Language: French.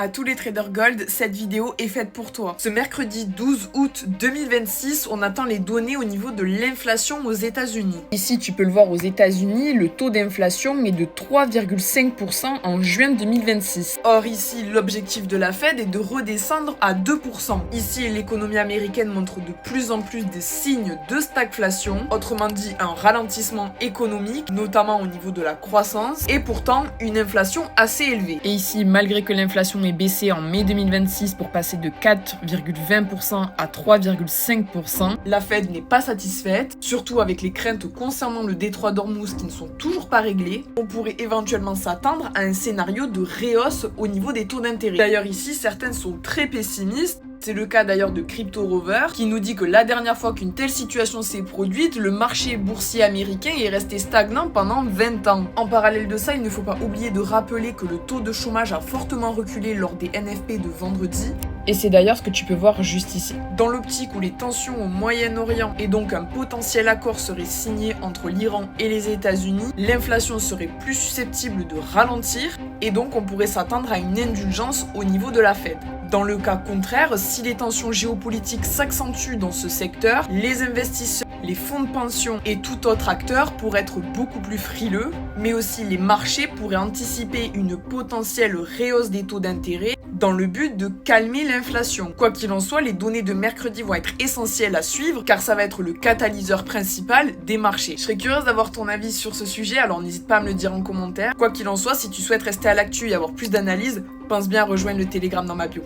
À tous les traders gold, cette vidéo est faite pour toi. Ce mercredi 12 août 2026, on attend les données au niveau de l'inflation aux États-Unis. Ici, tu peux le voir aux États-Unis, le taux d'inflation est de 3,5% en juin 2026. Or ici, l'objectif de la Fed est de redescendre à 2%. Ici, l'économie américaine montre de plus en plus des signes de stagflation, autrement dit un ralentissement économique, notamment au niveau de la croissance, et pourtant une inflation assez élevée. Et ici, malgré que l'inflation est baissé en mai 2026 pour passer de 4,20% à 3,5%. La Fed n'est pas satisfaite, surtout avec les craintes concernant le détroit d'Ormuz qui ne sont toujours pas réglées. On pourrait éventuellement s'attendre à un scénario de rehausse au niveau des taux d'intérêt. D'ailleurs ici, certaines sont très pessimistes. C'est le cas d'ailleurs de Crypto Rover qui nous dit que la dernière fois qu'une telle situation s'est produite, le marché boursier américain est resté stagnant pendant 20 ans. En parallèle de ça, il ne faut pas oublier de rappeler que le taux de chômage a fortement reculé lors des NFP de vendredi. Et c'est d'ailleurs ce que tu peux voir juste ici. Dans l'optique où les tensions au Moyen-Orient et donc un potentiel accord serait signé entre l'Iran et les États-Unis, l'inflation serait plus susceptible de ralentir et donc on pourrait s'attendre à une indulgence au niveau de la Fed. Dans le cas contraire, si les tensions géopolitiques s'accentuent dans ce secteur, les investisseurs, les fonds de pension et tout autre acteur pourraient être beaucoup plus frileux, mais aussi les marchés pourraient anticiper une potentielle rehausse des taux d'intérêt dans le but de calmer l'inflation. Quoi qu'il en soit, les données de mercredi vont être essentielles à suivre car ça va être le catalyseur principal des marchés. Je serais curieuse d'avoir ton avis sur ce sujet, alors n'hésite pas à me le dire en commentaire. Quoi qu'il en soit, si tu souhaites rester à l'actu et avoir plus d'analyse, pense bien à rejoindre le Telegram dans ma bio.